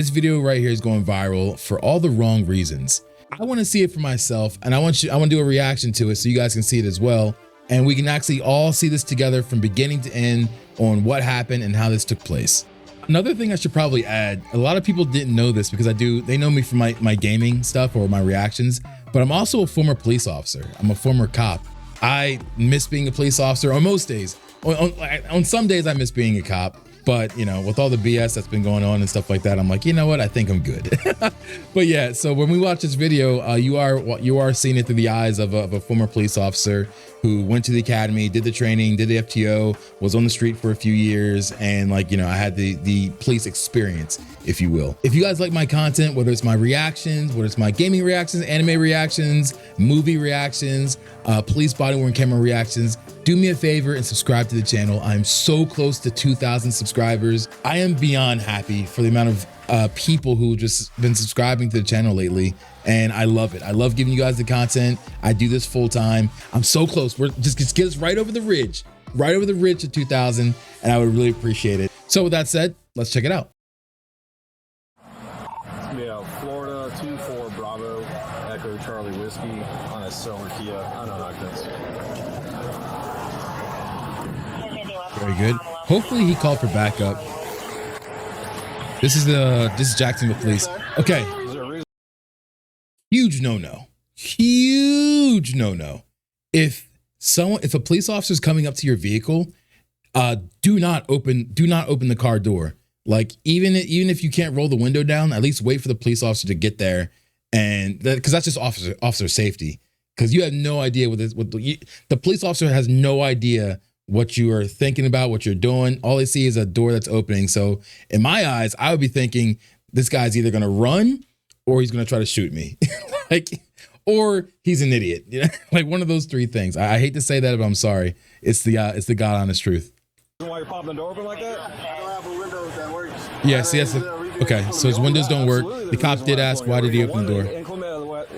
This video right here is going viral for all the wrong reasons. I want to see it for myself, and I want to do a reaction to it so you guys can see it as well. And we can actually all see this together from beginning to end on what happened and how this took place. Another thing I should probably add, a lot of people didn't know this because they know me from my gaming stuff or my reactions, but I'm also a former police officer. I'm a former cop. I miss being a police officer on most days. On some days I miss being a cop, but you know, with all the BS that's been going on and stuff like that, I'm like, you know what? I think I'm good. But yeah, so when we watch this video, you are seeing it through the eyes of a former police officer who went to the academy, did the training, did the FTO, was on the street for a few years, and like, you know, I had the police experience, if you will. If you guys like my content, whether it's my reactions, whether it's my gaming reactions, anime reactions, movie reactions, police body worn camera reactions, do me a favor and subscribe to the channel. I'm so close to 2,000 subscribers. I am beyond happy for the amount of people who just been subscribing to the channel lately, and I love it. I love giving you guys the content. I do this full time. I'm so close. We're just get us right over the ridge to 2,000, and I would really appreciate it. So with that said, let's check it out. Yeah, Florida 24 Bravo Echo Charlie Whiskey on a silver Kia. I know how this. Very good. Hopefully he called for backup. This is Jacksonville police. Okay. Huge no-no. Huge no-no. If a police officer is coming up to your vehicle, do not open the car door. Like even if you can't roll the window down, at least wait for the police officer to get there, and because that's just officer safety. Because you have no idea the police officer has no idea what you are thinking about, what you're doing. All they see is a door that's opening. So in my eyes, I would be thinking this guy's either going to run or he's going to try to shoot me. Or he's an idiot. You know? Like one of those three things. I hate to say that, but I'm sorry. It's the God honest truth. Why you're popping the door open like that? I don't have a window that works. Yes, okay, so his windows don't work. The cops did ask, why did he open the door?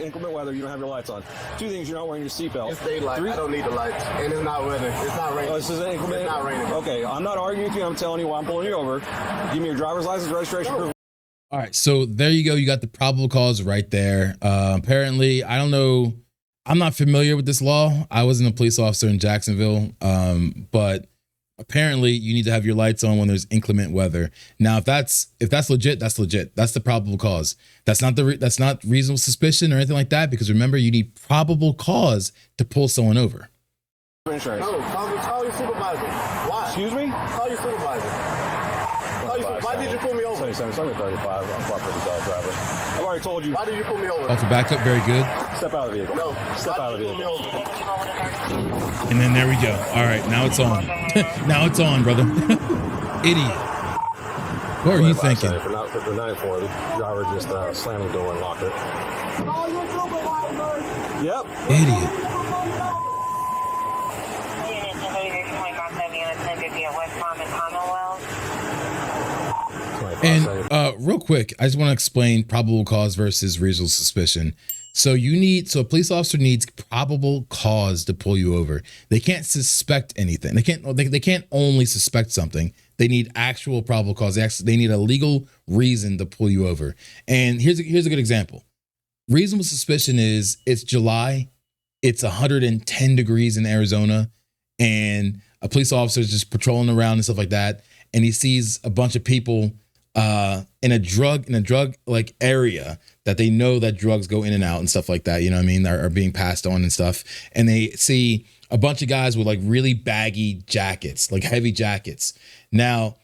Inclement weather, you don't have your lights on. Two things, you're not wearing your seatbelt. It's daylight. I don't need the lights. And it's not weather. It's not raining. Oh, this is inclement? It's not raining. Okay, I'm not arguing with you. I'm telling you why I'm pulling you over. Give me your driver's license, registration proof. All right, so there you go. You got the probable cause right there. Apparently, I don't know. I'm not familiar with this law. I wasn't a police officer in Jacksonville, but apparently you need to have your lights on when there's inclement weather. Now, if that's legit, that's legit. That's the probable cause. That's not reasonable suspicion or anything like that, because remember, you need probable cause to pull someone over. Insurance. No, call your supervisor. Why? Excuse me? Call your supervisor. Why did you pull me over? 7735. I'm property dog driver. I've already told you. Why did you pull me over? Off the backup, very good. Step out of the vehicle. No. Step out of the vehicle. And then there we go. All right, now it's on. Now it's on, brother. Idiot. What are you thinking? For 9-4, the driver just slammed the door and locked it. Yep. Idiot. And real quick, I just want to explain probable cause versus reasonable suspicion. So a police officer needs probable cause to pull you over. They can't suspect anything. They can't only suspect something. They need actual probable cause. They need a legal reason to pull you over. And here's a good example. Reasonable suspicion is it's July, it's 110 degrees in Arizona, and a police officer is just patrolling around and stuff like that, and he sees a bunch of people in a drug like area that they know that drugs go in and out and stuff like that, you know what I mean, are being passed on and stuff, and they see a bunch of guys with like really baggy jackets, like heavy jackets. Now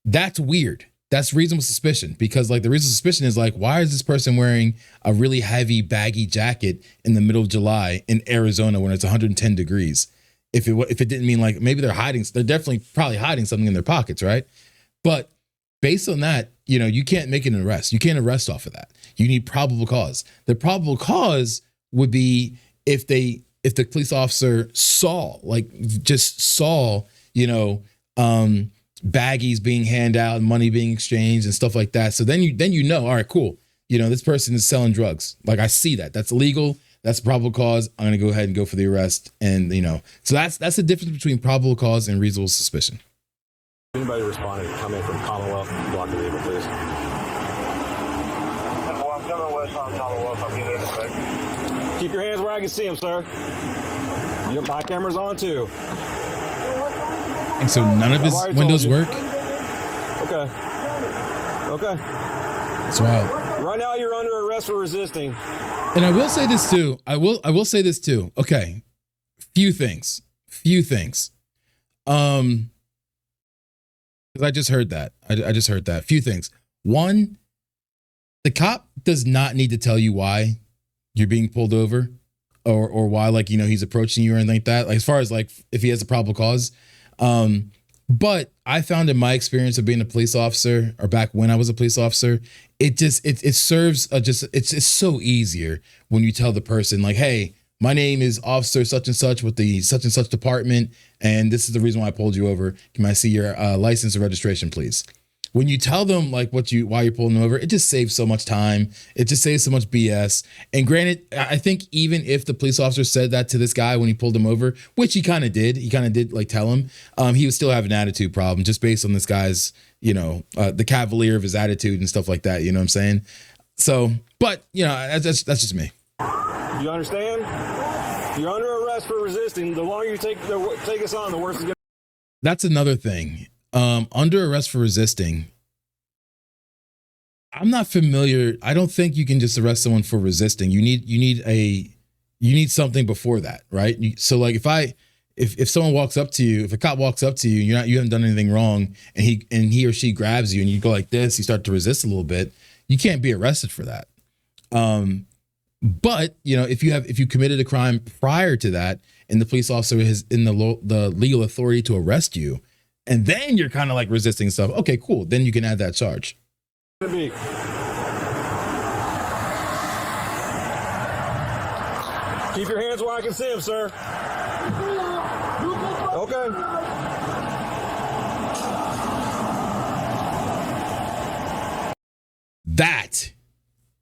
that's weird. That's reasonable suspicion, because like the reasonable suspicion is like, why is this person wearing a really heavy baggy jacket in the middle of July in Arizona when it's 110 degrees? If it didn't mean like maybe they're definitely probably hiding something in their pockets, right? But based on that, you know, you can't make an arrest. You can't arrest off of that. You need probable cause. The probable cause would be if the police officer saw, you know, baggies being handed out, money being exchanged and stuff like that. So then you know, all right, cool. You know, this person is selling drugs. Like I see that. That's illegal. That's probable cause. I'm going to go ahead and go for the arrest. And, you know, so that's the difference between probable cause and reasonable suspicion. Anybody responding, come in from Commonwealth, block the vehicle, please. Keep your hands where I can see them, sir. Yep, my camera's on too. And so none of his windows work? Okay. Okay. That's wild. Right now you're under arrest for resisting. And I will say this too. I will say this too. Okay. Few things. Because I just heard that. I just heard that. Few things. One, the cop does not need to tell you why you're being pulled over or why, like, you know, he's approaching you or anything like that. Like, as far as like if he has a probable cause. But I found in my experience of being a police officer, or back when I was a police officer, it serves it's just so easier when you tell the person, like, hey, my name is Officer such and such with the such and such department, and this is the reason why I pulled you over. Can I see your license and registration, please? When you tell them like why you're pulling them over, it just saves so much time. It just saves so much BS. And granted, I think even if the police officer said that to this guy when he pulled him over, which he kind of did like tell him, he would still have an attitude problem just based on this guy's, you know, the cavalier of his attitude and stuff like that. You know what I'm saying? So, but you know, that's just me. You understand? You're under arrest for resisting. The longer you take us on, the worse it's gonna. That's another thing. Under arrest for resisting. I'm not familiar. I don't think you can just arrest someone for resisting. You need something before that, right? So like if someone walks up to you, if a cop walks up to you, you haven't done anything wrong, and he or she grabs you and you go like this, you start to resist a little bit, you can't be arrested for that. But you know, if you committed a crime prior to that, and the police officer is in the legal authority to arrest you, and then you're kind of like resisting stuff, okay, cool. Then you can add that charge. Keep your hands where I can see them, sir. Okay. That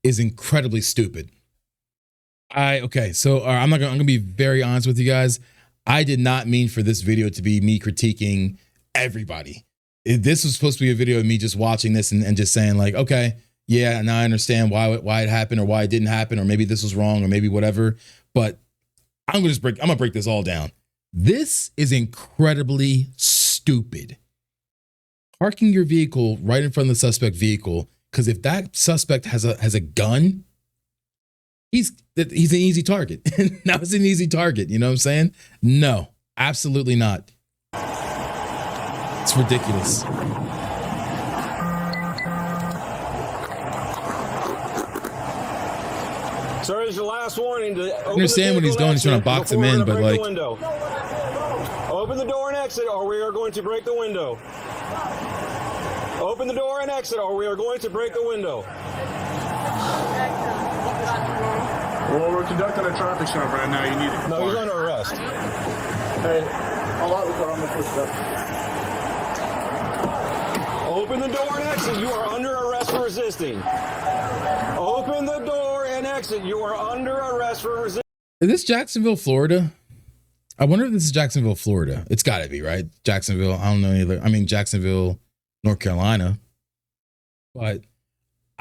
is incredibly stupid. So I'm gonna be very honest with you guys. I did not mean for this video to be me critiquing everybody. This was supposed to be a video of me just watching this and just saying like, okay, yeah, now I understand why it happened or why it didn't happen, or maybe this was wrong or maybe whatever. But I'm gonna break this all down. This is incredibly stupid. Parking your vehicle right in front of the suspect vehicle, because if that suspect has a gun, he's an easy target. Now it's an easy target. You know what I'm saying? No, absolutely not. It's ridiculous. Sir, it's your last warning. I understand what he's doing. He's trying to box him in, but like, open the door and exit, or we are going to break the window. Open the door and exit, or we are going to break the window. Well, we're conducting a traffic stop right now. You need to. No, he's under arrest. Hey, I'll out the car. I'm gonna push it up. Open the door and exit. You are under arrest for resisting. Open the door and exit. You are under arrest for resisting. Is this Jacksonville, Florida? I wonder if this is Jacksonville, Florida. It's got to be, right? Jacksonville. I don't know either. I mean, Jacksonville, North Carolina. But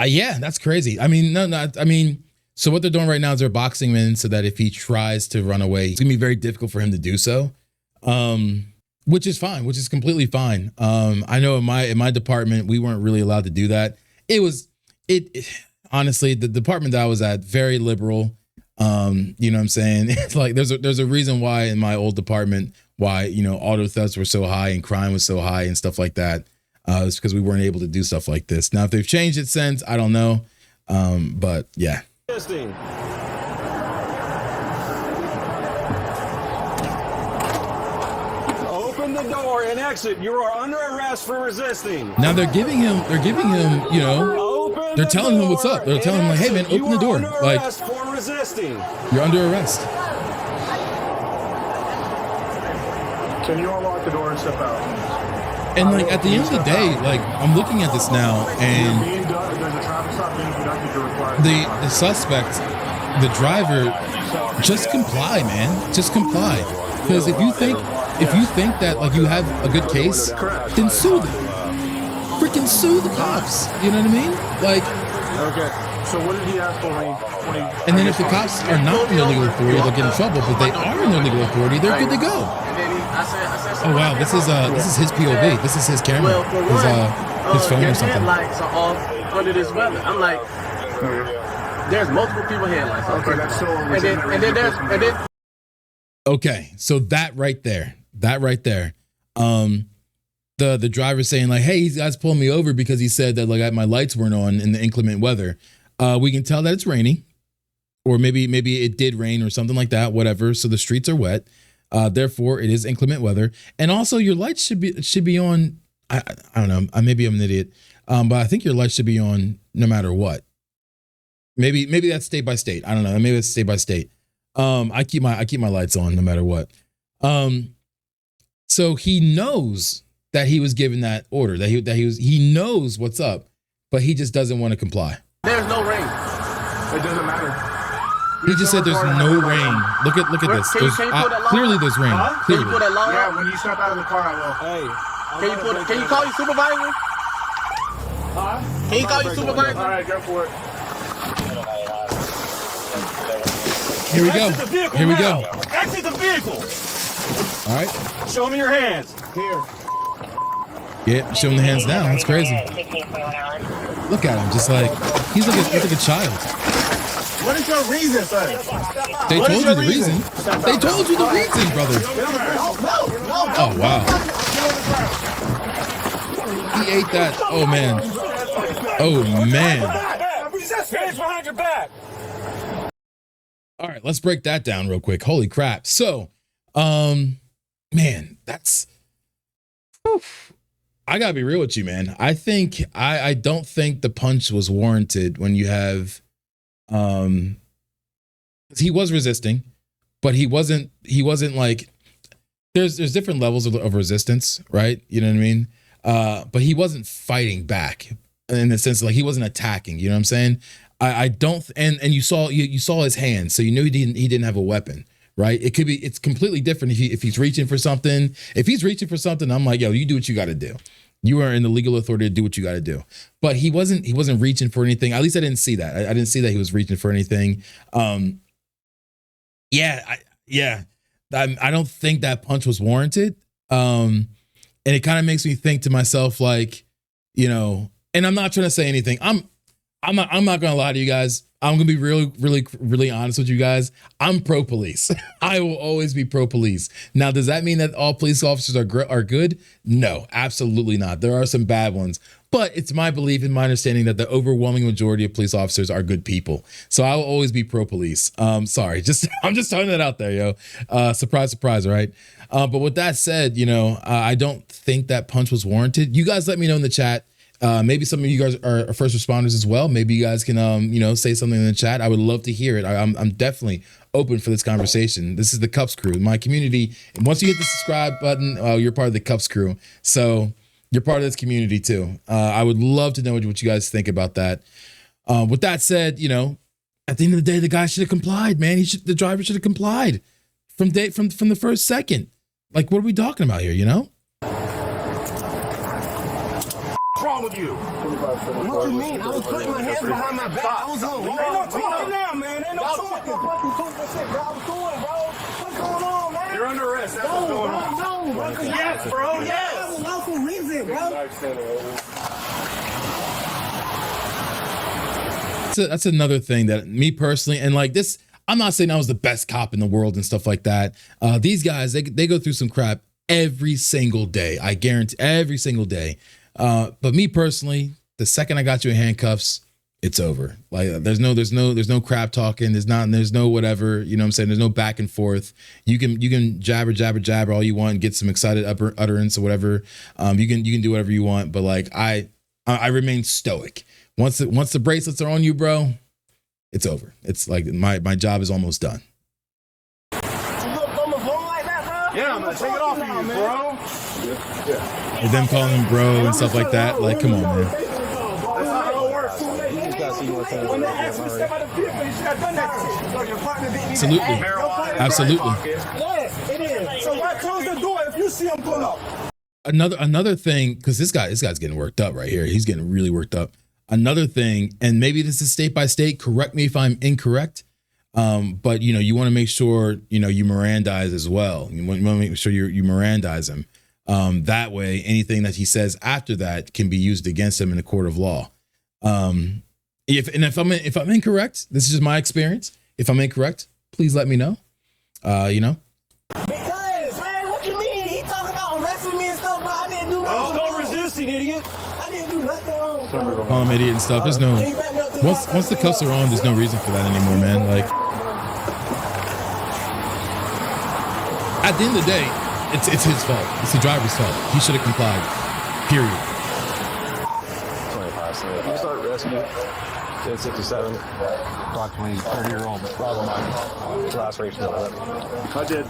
yeah, that's crazy. I mean, so what they're doing right now is they're boxing him in so that if he tries to run away, it's gonna be very difficult for him to do so. Which is fine, which is completely fine. I know in my department, we weren't really allowed to do that. Honestly, the department that I was at, very liberal. You know what I'm saying? It's like there's a reason why in my old department, why, you know, auto thefts were so high and crime was so high and stuff like that. It's because we weren't able to do stuff like this. Now, if they've changed it since, I don't know. But yeah. Open the door and exit. You are under arrest for resisting. Now they're giving him, you know, they're telling him what's up. They're telling him like, hey man, open the door. Like, for resisting. You're under arrest. Can you unlock the door and step out? And like at the end of the day, like I'm looking at this now, and there's a traffic stop being conducted. You're required. The suspect, the driver, just comply, man. Just comply. Because if you think that like you have a good case, then sue them. Freaking sue the cops. You know what I mean? Like, Okay. So what did he ask for when he And then if the cops are not in their legal authority, they'll get in trouble. But if they are in their legal authority, they're good to go. And then I said Oh wow, this is his POV. This is his camera. Well, for one, His phone your or something. headlights are off under this weather. I'm like, there's multiple people headlights off. Okay, that's so and then Okay, so that right there, the driver saying like, hey, these guys pulled me over because he said that like my lights weren't on in the inclement weather. We can tell that it's raining, or maybe it did rain or something like that, whatever. So the streets are wet. Therefore, it is inclement weather, and also your lights should be on. I don't know. Maybe I'm an idiot, but I think your lights should be on no matter what. Maybe that's state by state. I don't know. Maybe it's state by state. I keep my lights on no matter what. So he knows that he was given that order, he knows what's up, but he just doesn't want to comply. there's no rain. It doesn't matter. He just said there's no rain. Look at this. Can you pull that long? Clearly there's rain. Huh? Can you Clearly. put that long? Yeah, when you step out of the car, I will. Hey. Can you call your supervisor? Can you call your supervisor? All right, go for it. Here we go. Exit the vehicle Here we now. go. Exit the vehicle. All right. Show me your hands. Here. Yeah, show him the hands down. That's crazy. Look at him, just like he's like a child. What is your reason, sir? They What told is you your the reason. They told you the reason, brother. Oh wow. He ate that. Oh man. Oh man. Hands behind your back. All right, let's break that down real quick. Holy crap. So, man, that's whew. I gotta be real with you, man. I think I don't think the punch was warranted when you have he was resisting, but he wasn't like there's different levels of resistance, right? You know what I mean? But he wasn't fighting back in the sense like he wasn't attacking, you know what I'm saying? I don't and you saw his hands, so you knew he didn't have a weapon, right? It's completely different if he's reaching for something. If he's reaching for something, I'm like, yo, you do what you got to do. You are in the legal authority to do what you got to do. But he wasn't reaching for anything. At least I didn't see that. I didn't see that he was reaching for anything. I don't think that punch was warranted. And it kind of makes me think to myself, like, you know, and I'm not trying to say anything. I'm not gonna lie to you guys. I'm gonna be really honest with you guys. I'm pro police. I will always be pro police. Now, does that mean that all police officers are good? No, absolutely not. There are some bad ones, but it's my belief and my understanding that the overwhelming majority of police officers are good people. So I will always be pro police. Sorry, I'm just throwing that out there, yo. Surprise, surprise, right? But with that said, you know, I don't think that punch was warranted. You guys let me know in the chat. Maybe some of you guys are first responders as well. Maybe you guys can, say something in the chat. I would love to hear it. I'm definitely open for this conversation. This is the Cups crew, my community. And once you hit the subscribe button, you're part of the Cups crew. So you're part of this community too. I would love to know what you guys think about that. With that said, you know, at the end of the day, the guy should have complied, man. The driver should have complied from the first second. Like, what are we talking about here, you know? What's wrong with you? What you mean? I was putting my hands behind my back. I was on. Ain't no talking now, man. Ain't no talking. What's going on, man? You're under arrest. That's what's going on. No, bro. Yes, bro. Yes. That's a lawful reason, bro. That's another thing that me personally, and like this, I'm not saying I was the best cop in the world and stuff like that. These guys, they go through some crap every single day. I guarantee every single day. But me personally, the second I got you in handcuffs, it's over. Like there's no crap talking. There's no whatever, you know what I'm saying? There's no back and forth. You can jabber all you want, get some excited utterance or whatever. You can do whatever you want, but like I remain stoic. Once the bracelets are on you, bro, it's over. It's like my job is almost done. You look on the phone like that, bro? Yeah, I'm gonna take it off of you, bro. And them calling him bro and stuff like that. Like, come on, man. That's not how it works. When they ask you to step out of the vehicle, you should have done that. So your partner didn't even Absolutely. ask. Absolutely. Yes, it is. So why close the door if you see him pull up? Another thing, because this guy's getting worked up right here. He's getting really worked up. Another thing, and maybe this is state by state, correct me if I'm incorrect, but you want to make sure you Mirandize as well. You want to make sure you Mirandize him. That way, anything that he says after that can be used against him in a court of law. If I'm incorrect, this is just my experience. If I'm incorrect, please let me know. Because, man, what you mean? He talking about arresting me and stuff, but I didn't do nothing. Don't resist, you idiot. I didn't do nothing wrong. Call him idiot and stuff. There's no once the cuffs are on, there's no reason for that anymore, man. Like at the end of the day, it's his fault. It's the driver's fault. He should have complied. Period. 25. You start rescue. 1067. Approximately 30-year-old Bravo Mike. Last race. I did.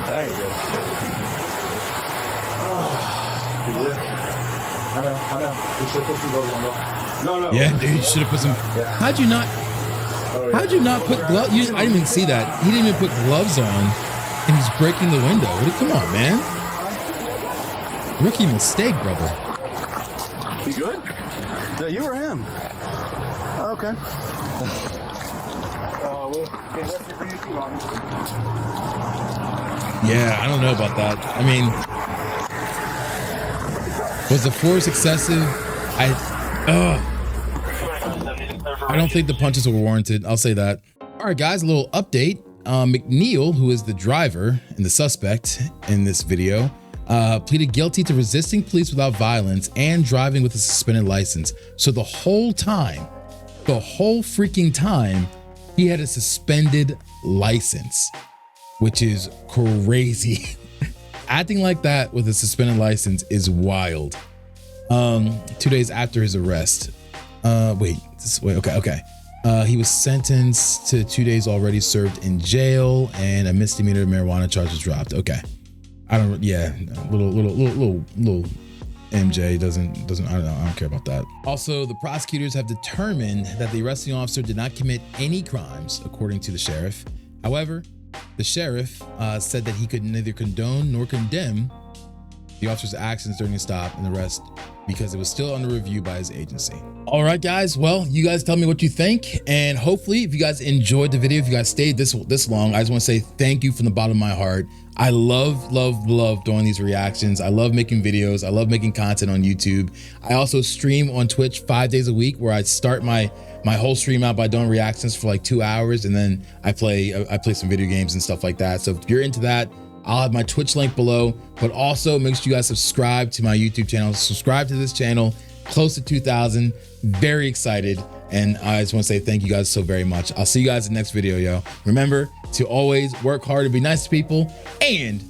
There you go. I know. You should put some gloves on. No. Yeah, dude, you should have put some. How'd you not put gloves? I didn't even see that. He didn't even put gloves on, and he's breaking the window. Come on, man. Rookie mistake, brother. You good? Yeah, you or him? Okay. Yeah, I don't know about that. I mean, was the force excessive? I don't think the punches were warranted. I'll say that. All right, guys, a little update. McNeil, who is the driver and the suspect in this video, pleaded guilty to resisting police without violence and driving with a suspended license. So the whole freaking time, he had a suspended license, which is crazy. Acting like that with a suspended license is wild. 2 days after his arrest. Okay. He was sentenced to 2 days already served in jail, and a misdemeanor marijuana charge was dropped. Okay. Little MJ doesn't I don't care about that. Also, the prosecutors have determined that the arresting officer did not commit any crimes, according to the sheriff. However, the sheriff said that he could neither condone nor condemn the officer's actions during the stop and arrest because it was still under review by his agency. All right, guys. Well, you guys tell me what you think, and hopefully, if you guys enjoyed the video, if you guys stayed this long, I just want to say thank you from the bottom of my heart. I love doing these reactions. I love making videos. I love making content on YouTube. I also stream on Twitch 5 days a week, where I start my whole stream out by doing reactions for like 2 hours, and then I play some video games and stuff like that. So if you're into that, I'll have my Twitch link below, but also make sure you guys subscribe to my YouTube channel. Subscribe to this channel, close to 2,000. Very excited. And I just want to say thank you guys so very much. I'll see you guys in the next video, yo. Remember to always work hard and be nice to people and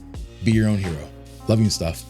be your own hero. Love you and stuff.